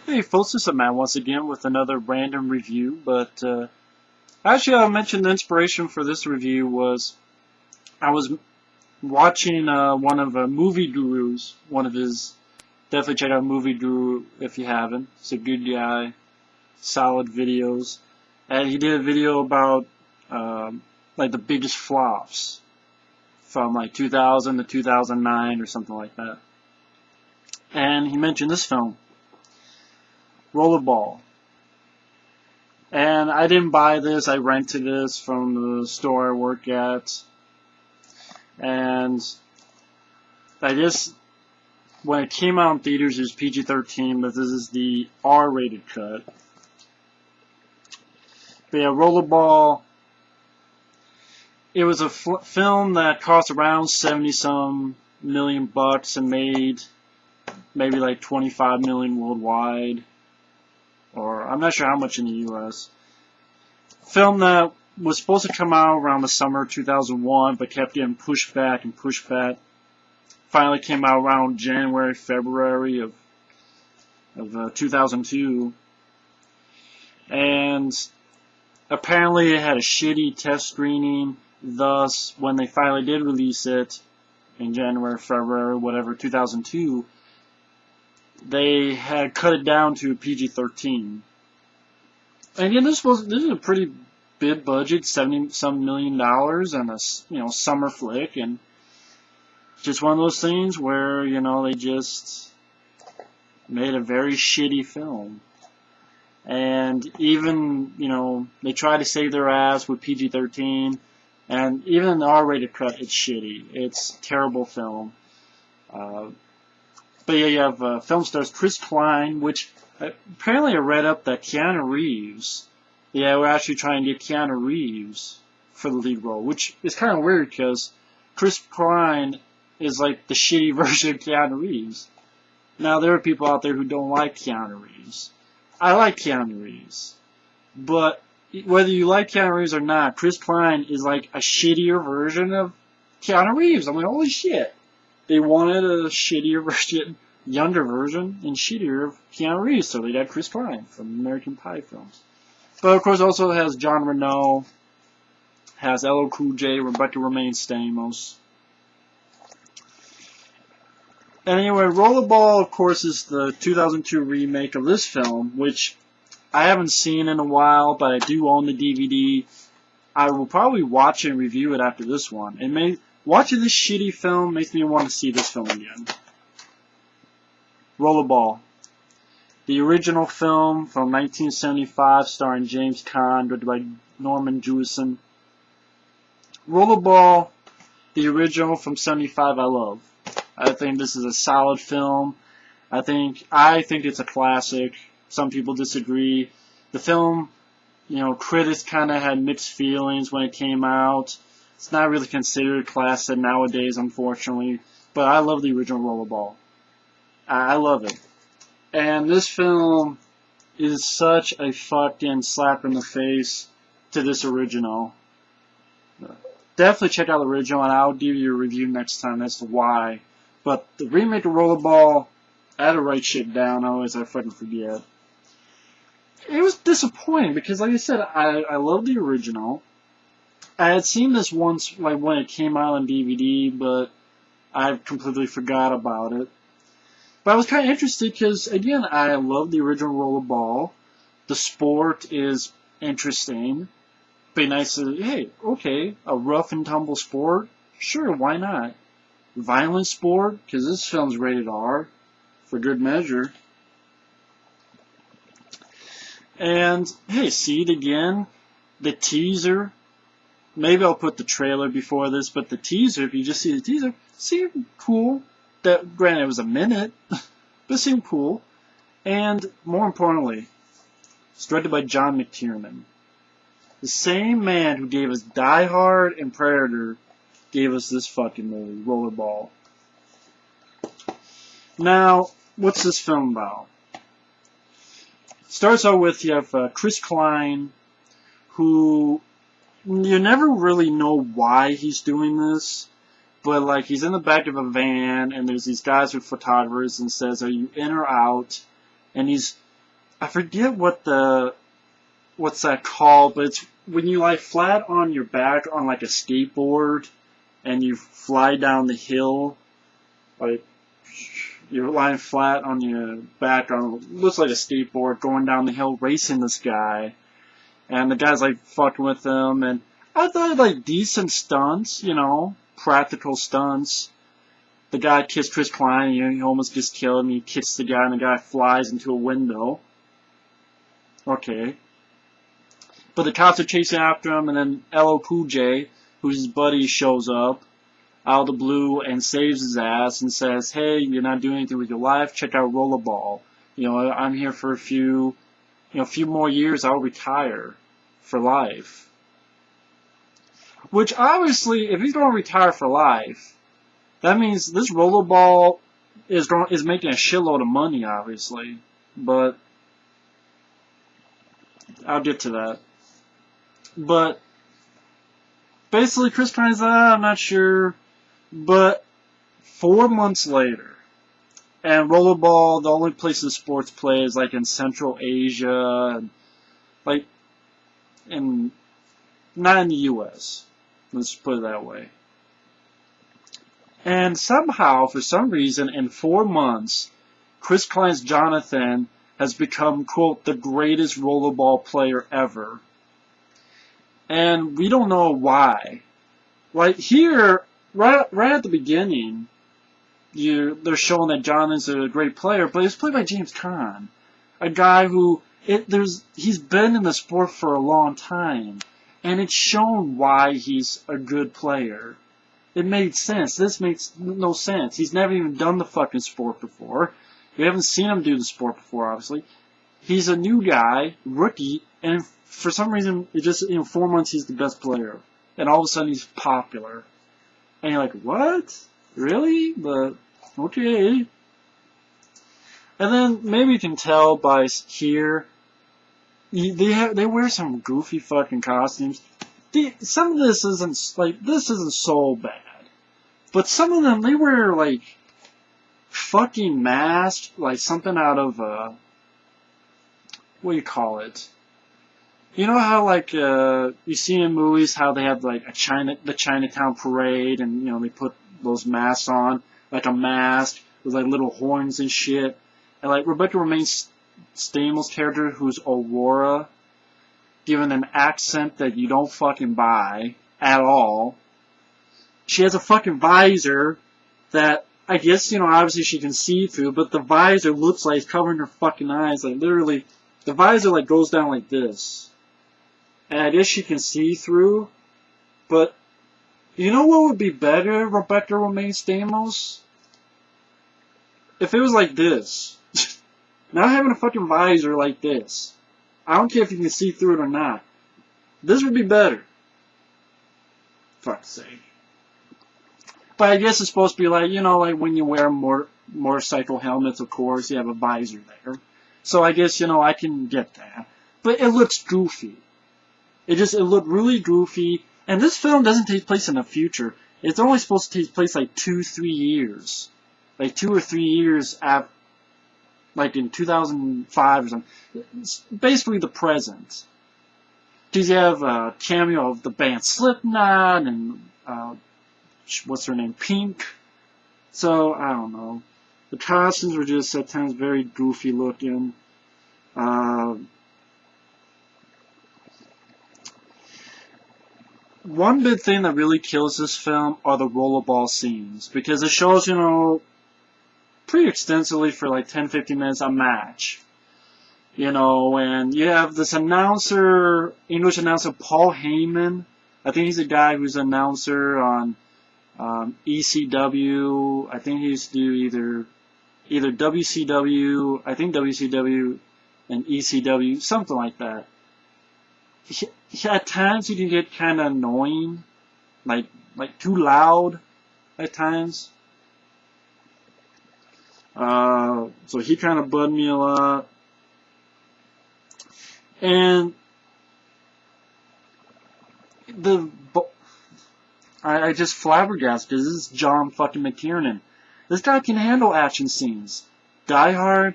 Hey folks, this is Matt once again with another random review, but actually I'll mention the inspiration for this review was I was watching one of Movie Guru's, one of his, definitely check out Movie Guru if you haven't, it's a good guy, solid videos, and he did a video about like the biggest flops from like 2000 to 2009 or something like that, and he mentioned this film. Rollerball. And I didn't buy this, I rented this from the store I work at. And I guess when it came out in theaters it was PG-13, but this is the R-rated cut. But yeah, Rollerball, it was a film that cost around 70-some million bucks and made maybe like 25 million worldwide. Or I'm not sure how much in the U.S. Film that was supposed to come out around the summer of 2001, but kept getting pushed back and pushed back. Finally came out around January, February of 2002. And apparently it had a shitty test screening. Thus, when they finally did release it in January, February, whatever, 2002, they had cut it down to PG-13. And again, this is a pretty big budget, $70-some million, and a summer flick, and just one of those things where they just made a very shitty film. And even they tried to save their ass with PG-13, and even in the R-rated cut, it's shitty. It's a terrible film. But yeah, you have film stars Chris Klein, which apparently I read up that Keanu Reeves, we're actually trying to get Keanu Reeves for the lead role, which is kind of weird because Chris Klein is like the shitty version of Keanu Reeves. Now, there are people out there who don't like Keanu Reeves. I like Keanu Reeves. But whether you like Keanu Reeves or not, Chris Klein is like a shittier version of Keanu Reeves. I'm like, holy shit. They wanted a shittier version, younger version, and shittier of Keanu Reeves, so they got Chris Klein from American Pie films. But of course, also has Jean Reno, has LL Cool J, Rebecca Romaine Stamos. Anyway, Rollerball, of course, is the 2002 remake of this film, which I haven't seen in a while, but I do own the DVD. I will probably watch and review it after this one. Watching this shitty film makes me want to see this film again. Rollerball. The original film from 1975 starring James Caan, directed by Norman Jewison. Rollerball, the original from 75, I love. I think this is a solid film. I think it's a classic. Some people disagree. The film, critics kind of had mixed feelings when it came out. It's not really considered a classic nowadays, unfortunately. But I love the original Rollerball. I love it. And this film is such a fucking slap in the face to this original. Definitely check out the original, and I'll give you a review next time as to why. But the remake of Rollerball, I had to write shit down, otherwise I fucking forget. It was disappointing because, like I said, I love the original. I had seen this once, like when it came out on DVD, but I completely forgot about it. But I was kind of interested because, again, I love the original Rollerball. The sport is interesting. Be nice to, hey, okay, a rough and tumble sport? Sure, why not? Violent sport? Because this film's rated R, for good measure. And, hey, see it again? The teaser. Maybe I'll put the trailer before this, but the teaser, if you just see the teaser, seemed cool. That, granted, it was a minute, but it seemed cool. And, more importantly, it's directed by John McTiernan. The same man who gave us Die Hard and Predator gave us this fucking movie, Rollerball. Now, what's this film about? It starts out with, you have Chris Klein, who you never really know why he's doing this, but like he's in the back of a van and there's these guys with photographers and says, are you in or out? And he's I forget what's that called, but it's when you lie flat on your back on like a skateboard and you fly down the hill, like you're lying flat on your back on looks like a skateboard going down the hill racing this guy, and the guy's like fucking with him, and I thought like decent stunts, practical stunts. The guy kissed Chris Klein, he almost gets killed, and he kicks the guy, and the guy flies into a window. Okay. But the cops are chasing after him, and then LL Cool J, who's his buddy, shows up out of the blue and saves his ass and says, "Hey, you're not doing anything with your life. Check out Rollerball. I'm here for a few more years. I'll retire for life." Which obviously, if he's going to retire for life, that means this Rollerball is making a shitload of money, obviously. But I'll get to that. But basically, Chris Klein's, I'm not sure. But 4 months later, and Rollerball, the only place the sports play is like in Central Asia, and like not in the U.S. Let's put it that way. And somehow, for some reason, in 4 months, Chris Klein's Jonathan has become, quote, the greatest Rollerball player ever. And we don't know why. Like here, right at the beginning, they're showing that Jonathan's a great player, but he's played by James Caan, a guy who he's been in the sport for a long time, and it's shown why he's a good player. It made sense. This makes no sense. He's never even done the fucking sport before. We haven't seen him do the sport before, obviously. He's a new guy, rookie, and for some reason, it just in 4 months he's the best player, and all of a sudden he's popular. And you're like, what? Really? But okay. And then maybe you can tell by here, they wear some goofy fucking costumes. Some of this isn't so bad, but some of them they wear like fucking masks, like something out of what do you call it? You know how like you see in movies how they have like the Chinatown parade, and they put those masks on, like a mask with like little horns and shit, and like Rebecca Romaine Stamos' character, who's Aurora, given an accent that you don't fucking buy at all. She has a fucking visor that I guess obviously she can see through, but the visor looks like it's covering her fucking eyes, like literally. The visor like goes down like this. And I guess she can see through. But you know what would be better, Rebecca Romaine Stamos? If it was like this. Not having a fucking visor like this. I don't care if you can see through it or not. This would be better. Fuck's sake. But I guess it's supposed to be like, like when you wear motorcycle helmets, of course, you have a visor there. So I guess, I can get that. But it looks goofy. It looked really goofy. And this film doesn't take place in the future. It's only supposed to take place like 2-3 years. Like 2 or 3 years after, like in 2005 or something. It's basically the present. Because you have a cameo of the band Slipknot and, what's her name, Pink. So, I don't know. The costumes were just at times very goofy looking. One big thing that really kills this film are the rollerball scenes, because it shows, pretty extensively for like 10-15 minutes a match. And you have this announcer, English announcer Paul Heyman. I think he's a guy who's an announcer on ECW. I think he used to do either WCW, I think WCW and ECW, something like that. At times he can get kind of annoying, like too loud at times. So he kind of bugged me a lot. And I just flabbergasted because this is John fucking McTiernan. This guy can handle action scenes. Die Hard,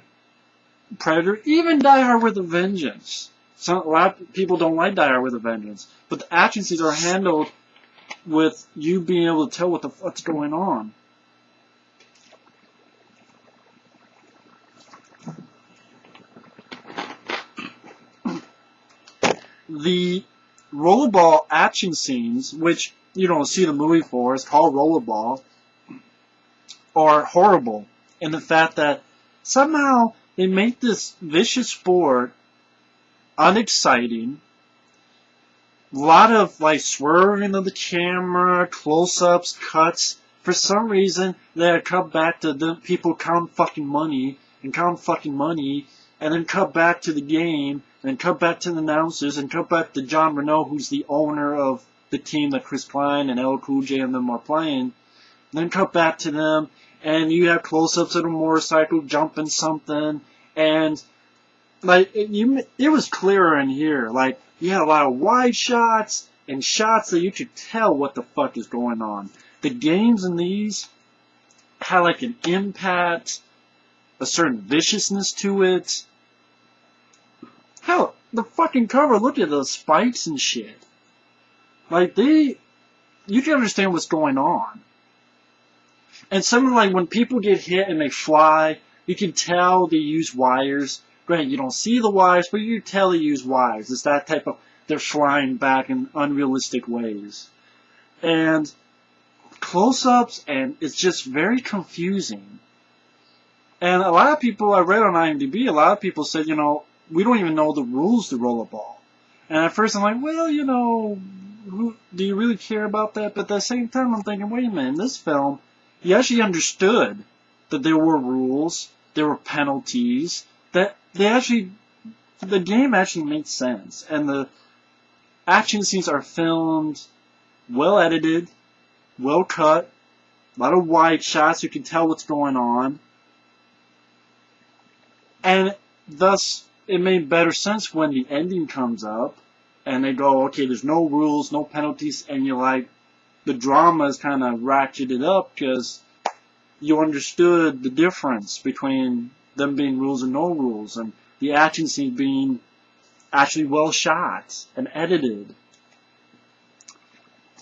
Predator, even Die Hard with a Vengeance. A lot of people don't like Die Hard with a Vengeance, but the action scenes are handled with you being able to tell what the fuck's going on. The Rollerball action scenes, which you don't see the movie for, it's called Rollerball, are horrible in the fact that somehow they make this vicious sport unexciting. A lot of like swerving of the camera, close-ups, cuts. For some reason, they cut back to the people counting fucking money, and then cut back to the game, and cut back to the announcers, and cut back to Jean Reno, who's the owner of the team that Chris Klein and LL Cool J and them are playing. And then cut back to them, and you have close-ups of a motorcycle jumping something, and like it was clearer in here. Like you had a lot of wide shots and shots that you could tell what the fuck is going on. The games in these had like an impact, a certain viciousness to it. Hell, the fucking cover, look at those spikes and shit. Like you can understand what's going on. And something like when people get hit and they fly, you can tell they use wires. Granted, you don't see the wires, but you can tell they use wires. It's that type of, they're flying back in unrealistic ways. And close-ups, and it's just very confusing. And a lot of people, I read on IMDb, a lot of people said, you know, we don't even know the rules to Rollerball. And at first I'm like, well, you know, do you really care about that? But at the same time, I'm thinking, wait a minute, in this film, you actually understood that there were rules, there were penalties, that the game actually makes sense. And the action scenes are filmed, well edited, well cut, a lot of wide shots, you can tell what's going on. And thus, it made better sense when the ending comes up, and they go, okay, there's no rules, no penalties, and you're like, the drama is kind of ratcheted up because you understood the difference between them being rules and no rules, and the action scene being actually well shot and edited.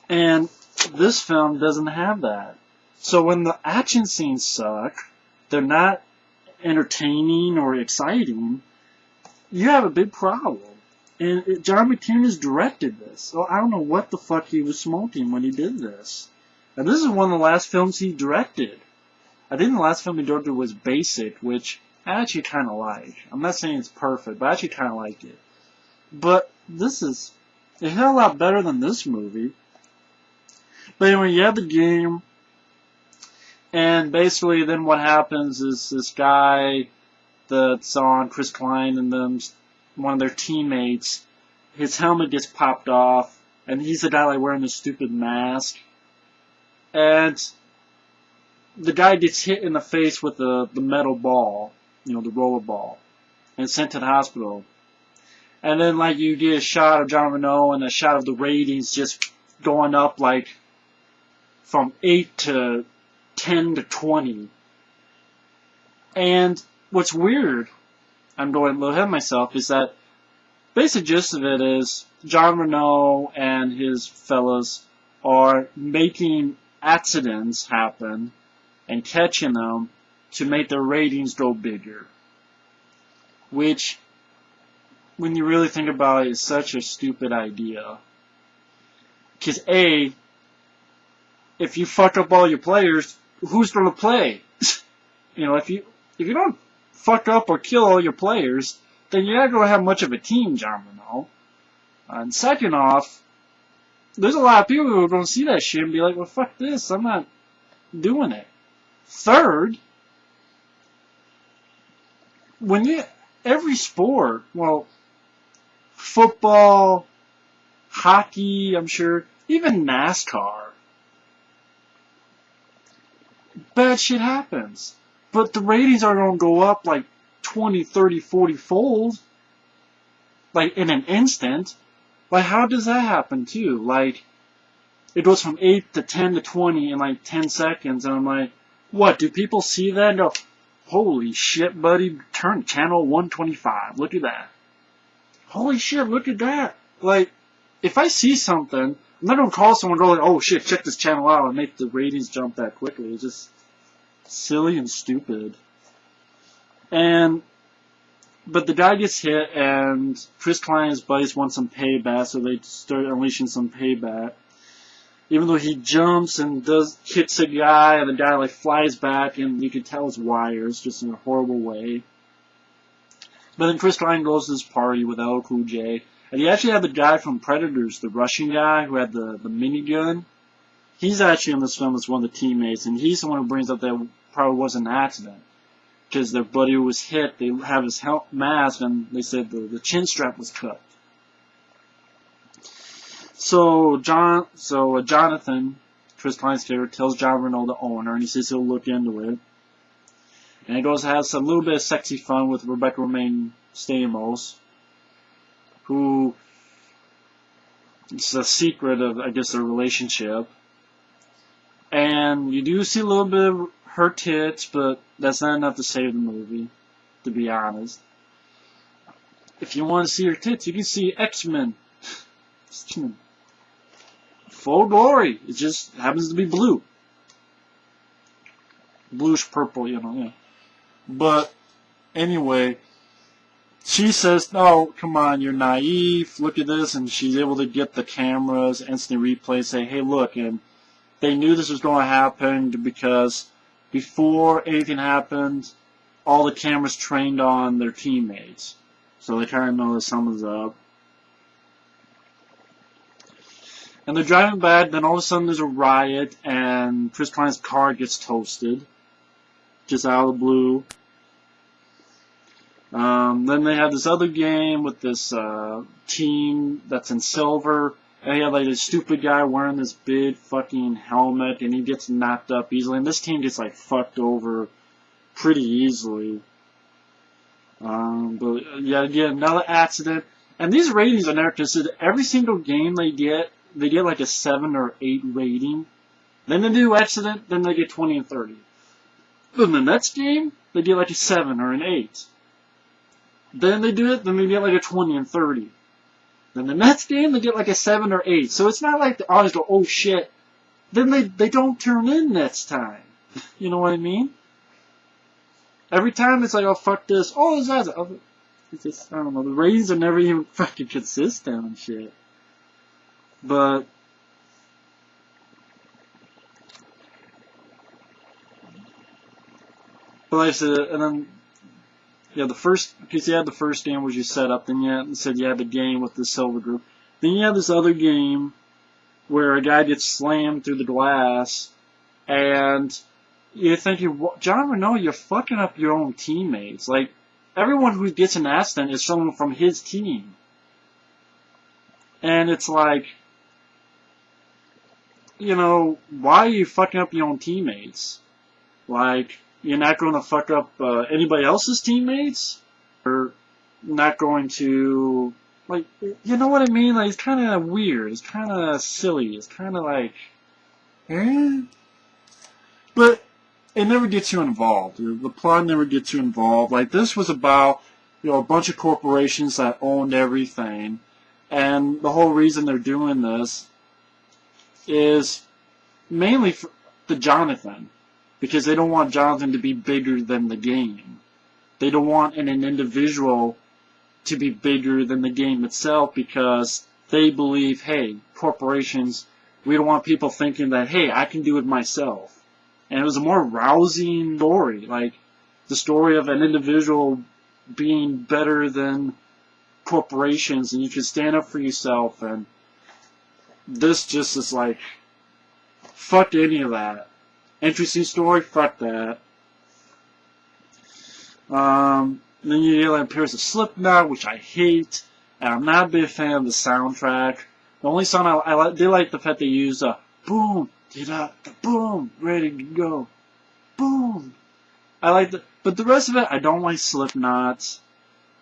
And this film doesn't have that. So when the action scenes suck, they're not entertaining or exciting, you have a big problem. And John McTiernan has directed this. So I don't know what the fuck he was smoking when he did this. And this is one of the last films he directed. I think the last film he directed was Basic, which I actually kind of like. I'm not saying it's perfect, but I actually kind of like it. But it had a lot better than this movie. But anyway, you have the game, and basically then what happens is this guy that's on Chris Klein and them, one of their teammates, his helmet gets popped off, and he's the guy like wearing this stupid mask. And the guy gets hit in the face with the metal ball, you know, the roller ball, and sent to the hospital. And then like you get a shot of Jean Reno and a shot of the ratings just going up like from 8 to 10 to 20. And what's weird, I'm going a little ahead of myself, is that basic gist of it is Jean Reno and his fellas are making accidents happen and catching them to make their ratings go bigger. Which, when you really think about it, is such a stupid idea. Because A, if you fuck up all your players, who's going to play? You know, if you don't fuck up or kill all your players, then you're not going to have much of a team, John Reno. And second off, there's a lot of people who are going to see that shit and be like, well, fuck this, I'm not doing it. Third, every sport, well, football, hockey, I'm sure, even NASCAR, bad shit happens. But the ratings are going to go up like 20, 30, 40 fold, like in an instant. Like, how does that happen too? Like, it goes from 8 to 10 to 20 in like 10 seconds, and I'm like, what, do people see that and go, Holy shit, buddy, turn channel 125. Look at that. Holy shit, look at that. Like, if I see something, I'm not going to call someone and go like, oh shit, check this channel out and make the ratings jump that quickly. It's just silly and stupid. But the guy gets hit, and Chris Klein and his buddies want some payback, so they start unleashing some payback. Even though he jumps and hits a guy, and the guy like flies back, and you can tell it's wires, just in a horrible way. But then Chris Klein goes to this party with LL Cool J, and he actually had the guy from Predators, the Russian guy who had the minigun. He's actually in this film as one of the teammates, and he's the one who brings up that it probably was an accident. Because their buddy who was hit, they have his mask, and they said the chin strap was cut. So Jonathan, Chris Klein's character, tells John Reno, the owner, and he says he'll look into it. And he goes to have some little bit of sexy fun with Rebecca Romijn Stamos, who it's a secret of, I guess, their relationship. And you do see a little bit of her tits, but that's not enough to save the movie, to be honest. If you want to see her tits, you can see X-Men. Full glory. It just happens to be blue. Bluish purple, yeah. But, anyway, she says, oh, come on, you're naive, look at this, and she's able to get the cameras, instant replay, say, hey, look, and they knew this was going to happen because before anything happened, all the cameras trained on their teammates. So they kind of know that something's up. And they're driving back, then all of a sudden there's a riot, and Chris Klein's car gets toasted. Just out of the blue. Then they have this other game with this team that's in silver. And you have like this stupid guy wearing this big fucking helmet, and he gets knocked up easily. And this team gets like fucked over pretty easily. But yeah, another accident. And these ratings are never considered. Every single game they get like a 7 or 8 rating. Then they do accident, then they get 20 and 30. But in the next game, they get like a 7 or an 8. Then they do it, then they get like a 20 and 30. Then the next game, they get like a 7 or 8. So it's not like they always go, oh shit. Then they don't turn in next time. You know what I mean? Every time it's like, oh fuck this. Oh, it's that. Oh, it's just, I don't know. The ratings are never even fucking consistent and shit. But like I said, and then yeah, because you had the first game which you set up, then you said you had the game with the silver group. Then you have this other game where a guy gets slammed through the glass, and you're thinking, John Reno, you're fucking up your own teammates. Like, everyone who gets an accident is someone from his team. And it's like, you know, why are you fucking up your own teammates? Like, you're not going to fuck up anybody else's teammates? Or not going to, like, you know what I mean? Like, it's kind of weird. It's kind of silly. It's kind of like, eh? But it never gets you involved. The plot never gets you involved. Like, this was about, you know, a bunch of corporations that owned everything. And the whole reason they're doing this is mainly for the Jonathan. Because they don't want Jonathan to be bigger than the game. They don't want an individual to be bigger than the game itself because they believe, hey, corporations, we don't want people thinking that, hey, I can do it myself. And it was a more rousing story. Like, the story of an individual being better than corporations, and you can stand up for yourself, and this just is like, fuck any of that. Interesting story, fuck that. Then you get like appearance of Slipknot, which I hate, and I'm not a big fan of the soundtrack. The only song I they like the fact they use boom, get up, boom, ready to go, boom. I like the, but the rest of it, I don't like Slipknot.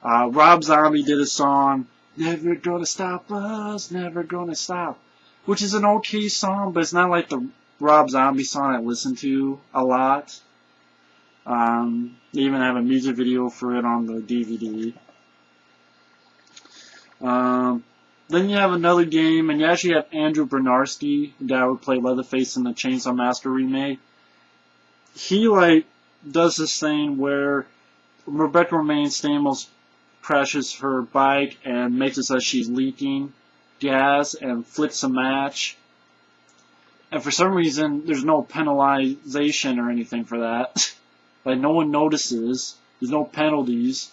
Rob Zombie did a song, Never Gonna Stop Us, Never Gonna Stop, which is an okay song, but it's not like the Rob Zombie song I listen to a lot. They even have a music video for it on the DVD. Then you have another game, and you actually have Andrew Bernarski, the guy who played Leatherface in the Chainsaw Massacre remake. He, like, does this thing where Rebecca Romijn Stamos crashes her bike and makes it so she's leaking gas and flicks a match. And for some reason, there's no penalization or anything for that. Like, no one notices. There's no penalties.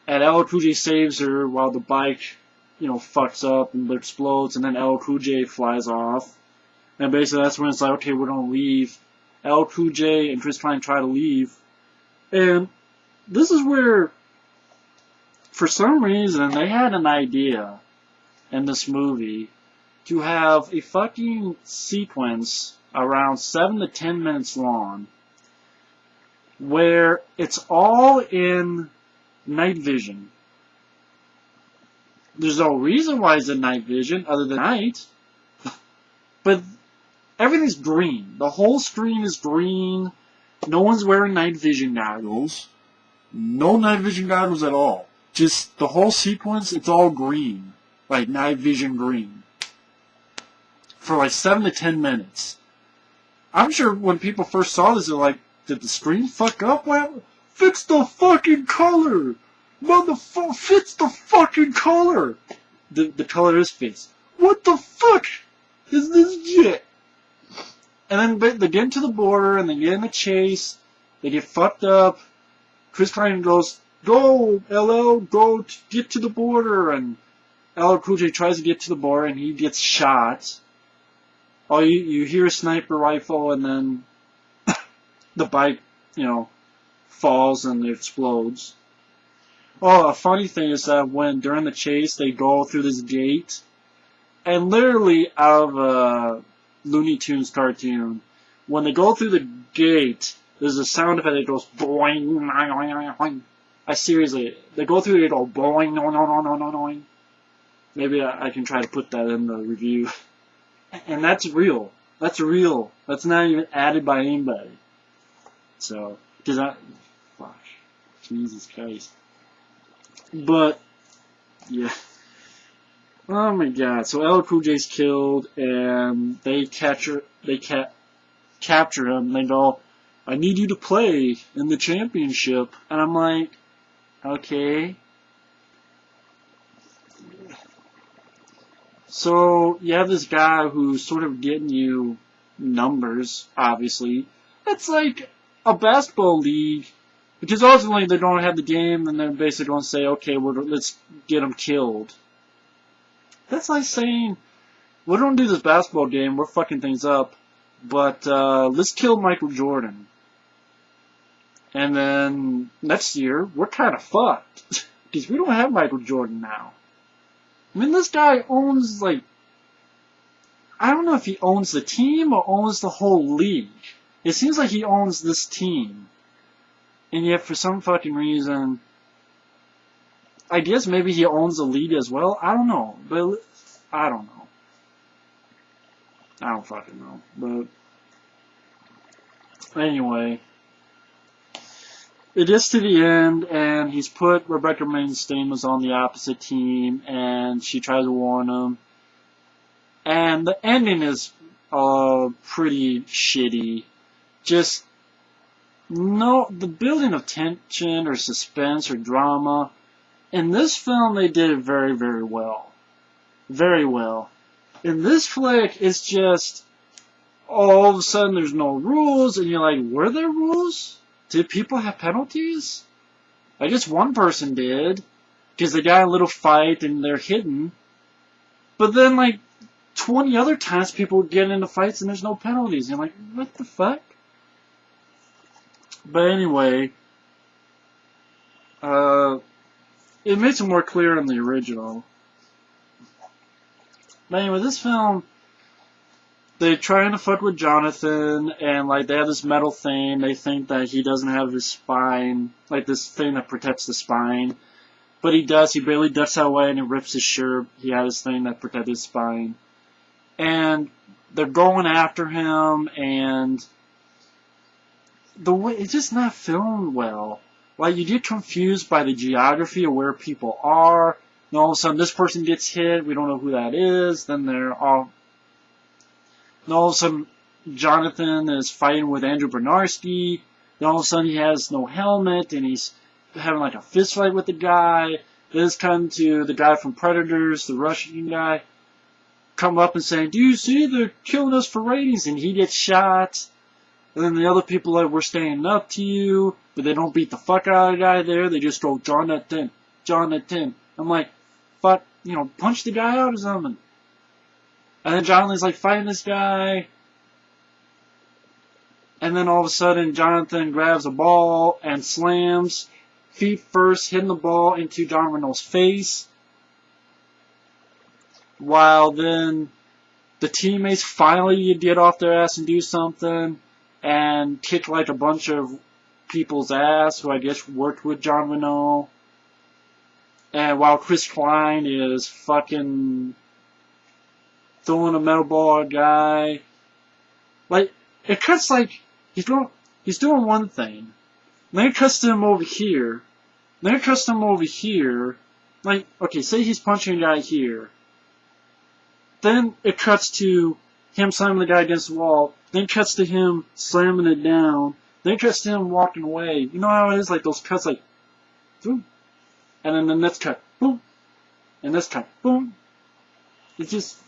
And LL Cool J saves her while the bike, fucks up and explodes, and then LL Cool J flies off. And basically that's when it's like, okay, we're gonna leave. LL Cool J and Chris Klein try to leave. And this is where, for some reason, they had an idea in this movie to have a fucking sequence around 7 to 10 minutes long where it's all in night vision. There's no reason why it's in night vision other than night. But everything's green. The whole screen is green. No one's wearing night vision goggles. No night vision goggles at all. Just the whole sequence, it's all green. Like night vision green. For like 7 to 10 minutes. I'm sure when people first saw this, they're like, did the screen fuck up? Well, fix the fucking color! Motherfucker, fix the fucking color! The color is fixed. What the fuck is this shit? And then they get into the border, and they get in a chase. They get fucked up. Chris Klein goes, go, LL, go get to the border. And LL Cool J tries to get to the border, and he gets shot. Oh, you hear a sniper rifle, and then the bike, falls and it explodes. Oh, a funny thing is that during the chase, they go through this gate, and literally out of a Looney Tunes cartoon, when they go through the gate, there's a sound effect that goes boing. Seriously, they go through it, they go boing, no. Maybe I can try to put that in the review. And that's real. That's real. That's not even added by anybody. So, fuck. Jesus Christ. But, yeah. Oh my god. So LL Cool J's killed, and they capture him, and they go, I need you to play in the championship. And I'm like, okay. So, you have this guy who's sort of getting you numbers, obviously. It's like a basketball league, because ultimately they don't have the game, and they're basically going to say, okay, let's get them killed. That's like saying, we don't do this basketball game, we're fucking things up, but let's kill Michael Jordan. And then next year, we're kind of fucked, because we don't have Michael Jordan now. I mean, this guy owns, like, I don't know if he owns the team or owns the whole league. It seems like he owns this team. And yet, for some fucking reason, I guess maybe he owns the league as well. I don't know. But, I don't know. I don't fucking know. But, anyway. It gets to the end, and he's put Rebecca Romijn Stamos on the opposite team, and she tries to warn him. And the ending is pretty shitty. Just, the building of tension or suspense or drama. In this film, they did it very, very well. Very well. In this flick, it's just, all of a sudden there's no rules, and you're like, were there rules? Did people have penalties? I guess one person did, because they got a little fight and they're hidden. But then, like, 20 other times people get into fights and there's no penalties. And you're like, what the fuck? But anyway, it makes it more clear in the original. But anyway, this film, they're trying to fuck with Jonathan, and like they have this metal thing. They think that he doesn't have his spine, like this thing that protects the spine. But he does. He barely ducks that way, and he rips his shirt. He had this thing that protected his spine. And they're going after him, and the way it's just not filmed well. Like, you get confused by the geography of where people are. And all of a sudden, this person gets hit. We don't know who that is. Then they're all. And all of a sudden, Jonathan is fighting with Andrew Bernarski. Then all of a sudden, he has no helmet, and he's having like a fist fight with the guy. Then it's come to the guy from Predators, the Russian guy, come up and saying, "Do you see they're killing us for ratings?" And he gets shot. And then the other people are like, "We're standing up to you," but they don't beat the fuck out of the guy there. They just go, "Jonathan, Jonathan." I'm like, fuck, punch the guy out or something. And then Jonathan's like fighting this guy. And then all of a sudden, Jonathan grabs a ball and slams, feet first, hitting the ball into John Reno's face. While then the teammates finally get off their ass and do something and kick like a bunch of people's ass who I guess worked with John Reno. And while Chris Klein is fucking throwing a metal ball at a guy. Like, it cuts like, he's doing one thing. Then it cuts to him over here. Then it cuts to him over here. Like, okay, say he's punching a guy here. Then it cuts to him slamming the guy against the wall. Then it cuts to him slamming it down. Then it cuts to him walking away. You know how it is? Like, those cuts like, boom. And then the next cut, boom. And this cut, boom. It's just...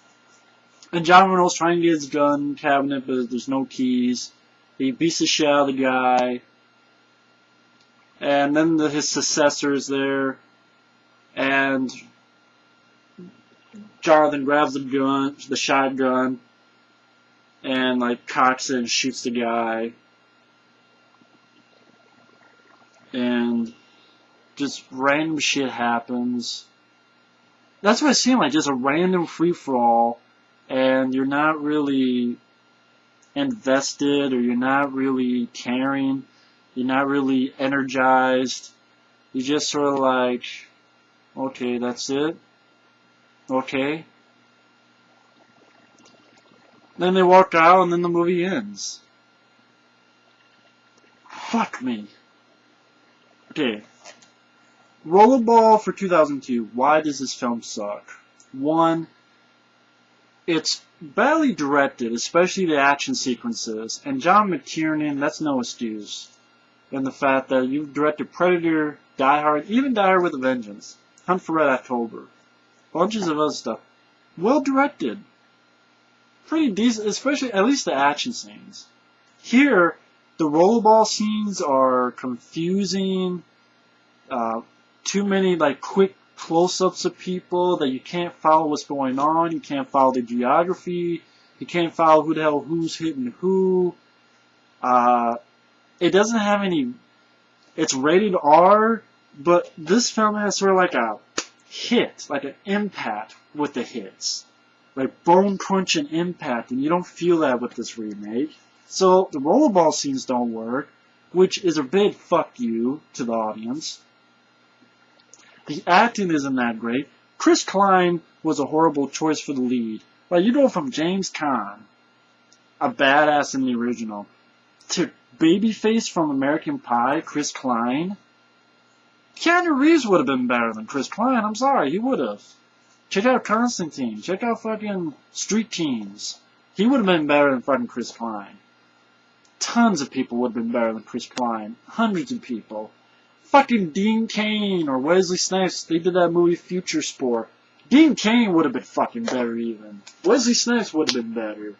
And John Reno's trying to get his gun cabinet, but there's no keys. He beats the shit out of the guy. And then his successor is there. And Jonathan grabs the gun, the shotgun, and like cocks it and shoots the guy. And just random shit happens. That's what it seemed like, just a random free-for-all. And you're not really invested, or you're not really caring, you're not really energized. You're just sort of like, okay, that's it. Okay. Then they walk out, and then the movie ends. Fuck me. Okay. Rollerball for 2002. Why does this film suck? One, it's badly directed, especially the action sequences. And John McTiernan, that's no excuse. And the fact that you've directed Predator, Die Hard, even Die Hard with a Vengeance, Hunt for Red October, bunches of other stuff. Well directed. Pretty decent, especially at least the action scenes. Here, the rollerball scenes are confusing. Too many like quick close-ups of people that you can't follow what's going on. You can't follow the geography. You can't follow who the hell who's hitting who. It doesn't have any. It's rated R, but this film has sort of like a hit, like an impact with the hits, like bone-crunching impact, and you don't feel that with this remake. So the rollerball scenes don't work, which is a big fuck you to the audience. The acting isn't that great. Chris Klein was a horrible choice for the lead. Like, you go from James Caan, a badass in the original, to babyface from American Pie, Chris Klein. Keanu Reeves would have been better than Chris Klein. I'm sorry, he would have. Check out Constantine. Check out fucking Street Teams. He would have been better than fucking Chris Klein. Tons of people would have been better than Chris Klein. Hundreds of people. Fucking Dean Cain or Wesley Snipes, they did that movie Future Sport. Dean Cain would have been fucking better even. Wesley Snipes would have been better.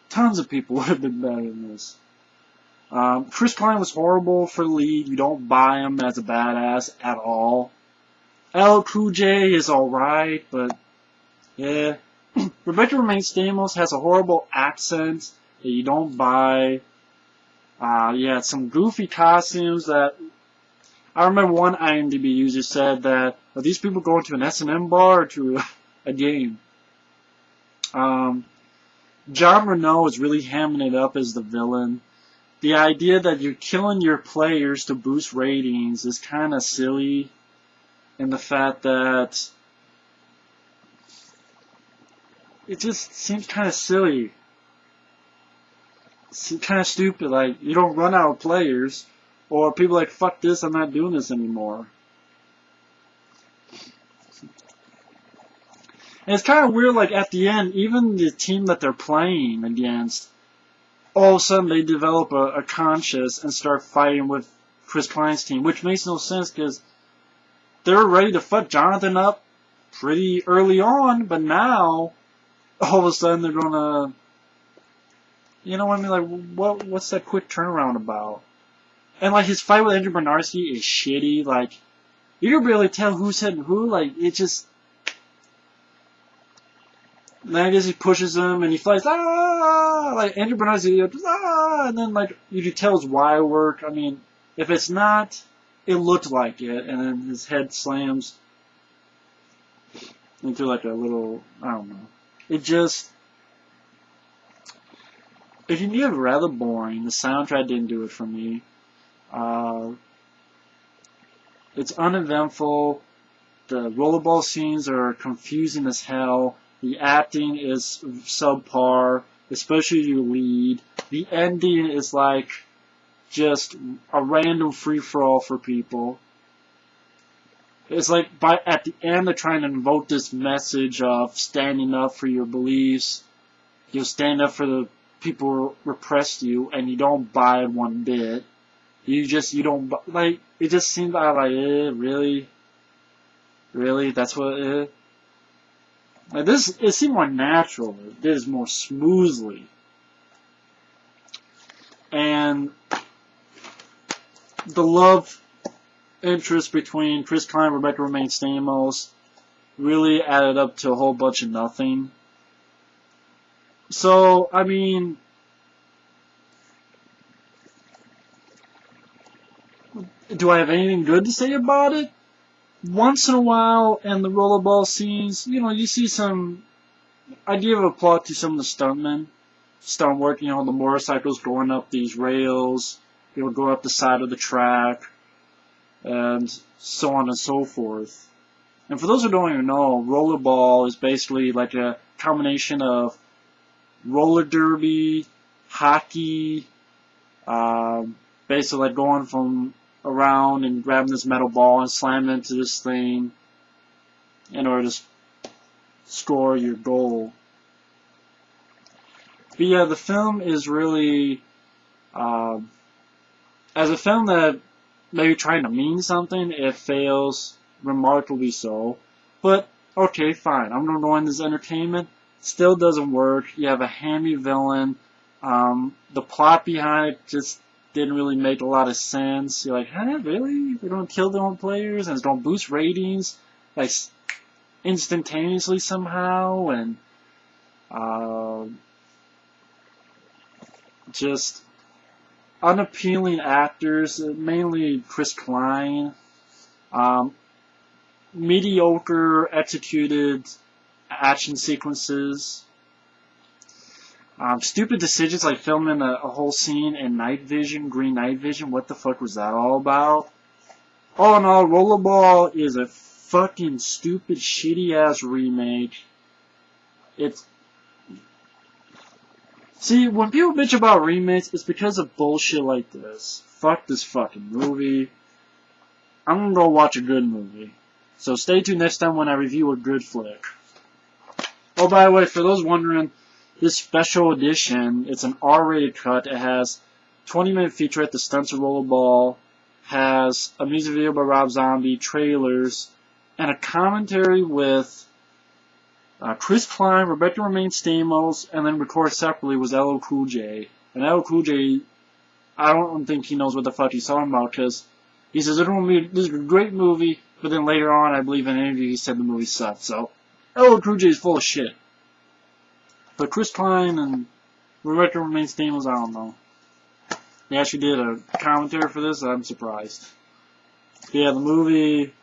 Tons of people would have been better than this. Chris Klein was horrible for the lead. You don't buy him as a badass at all. LL Cool J is alright, but yeah. Rebecca Romaine Stamos has a horrible accent that you don't buy. Yeah, some goofy costumes that... I remember one IMDb user said that, are these people going to an S&M bar or to a game? John Reno is really hamming it up as the villain. The idea that you're killing your players to boost ratings is kind of silly. And the fact that it just seems kind of silly. it's kind of stupid. Like, you don't run out of players, or people are like, fuck this, I'm not doing this anymore. And it's kind of weird, like, at the end, even the team that they're playing against, all of a sudden they develop a conscience and start fighting with Chris Klein's team, which makes no sense because they're ready to fuck Jonathan up pretty early on, but now, all of a sudden they're gonna, you know what I mean, like, what's that quick turnaround about? And, like, his fight with Andrew Bernarski is shitty, like, you can barely tell who's hitting who, like, it just, then I guess he pushes him and he flies, like, Andrew Bernarski, and then, like, you can tell his wire work. I mean, if it's not, it looked like it, and then his head slams into, like, a little, I don't know. It just, if you need it rather boring, the soundtrack didn't do it for me. It's uneventful. The rollerball scenes are confusing as hell. The acting is subpar, especially your lead. The ending is like just a random free-for-all for people. It's like at the end they're trying to invoke this message of standing up for your beliefs. You stand up for the people who repressed you, and you don't buy it one bit. You don't, like, it just seemed like, really? Really? That's what it is? Like, this, it seemed more natural. It did more smoothly. And the love interest between Chris Klein and Rebecca Romijn Stamos really added up to a whole bunch of nothing. So, I mean, do I have anything good to say about it? Once in a while, in the rollerball scenes, you know, you see some idea of a plot to some of the stuntmen. Stunt work, you know, the motorcycles going up these rails, you know, going up the side of the track, and so on and so forth. And for those who don't even know, rollerball is basically like a combination of roller derby, hockey, basically like going from around and grabbing this metal ball and slamming into this thing in order to score your goal. But yeah, the film is really, as a film that maybe trying to mean something, it fails remarkably so. But, okay, fine, I'm gonna go in this entertainment. Still doesn't work. You have a hammy villain. The plot behind it just didn't really make a lot of sense. You're like, huh, really? They don't kill their own players and don't boost ratings like instantaneously somehow, and just unappealing actors, mainly Chris Klein. Mediocre executed action sequences. Stupid decisions like filming a whole scene in night vision, green night vision. What the fuck was that all about? All in all, Rollerball is a fucking stupid, shitty ass remake. It's. See, when people bitch about remakes, it's because of bullshit like this. Fuck this fucking movie. I'm gonna go watch a good movie. So stay tuned next time when I review a good flick. Oh, by the way, for those wondering, this special edition, it's an R-rated cut. It has 20-minute featurette, the stunts of Rollerball, has a music video by Rob Zombie, trailers, and a commentary with Chris Klein, Rebecca Romijn Stamos, and then recorded separately was LL Cool J. And LL Cool J, I don't think he knows what the fuck he's talking about, because he says, this is a great movie, but then later on, I believe in an interview, he said the movie sucked. So, LL Cool J is full of shit. But Chris Klein and Rebecca Romijn Stamos, I don't know. They actually did a commentary for this, I'm surprised. But yeah, the movie,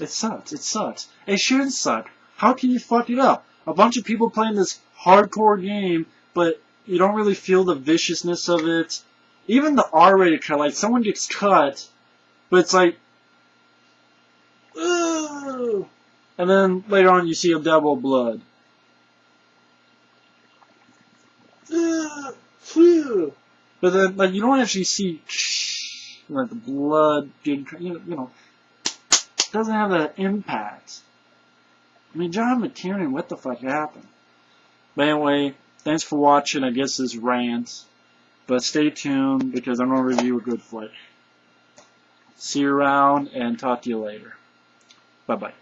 it sucks. It sucks. It shouldn't suck. How can you fuck it up? A bunch of people playing this hardcore game, but you don't really feel the viciousness of it. Even the R-rated cut, like, someone gets cut, but it's like, ugh. And then later on you see a double blood. But then, like, you don't actually see, like, the blood getting, you know, it doesn't have that impact. I mean, John McTiernan, what the fuck happened? But anyway, thanks for watching, I guess, this rant. But stay tuned, because I'm going to review a good flick. See you around, and talk to you later. Bye-bye.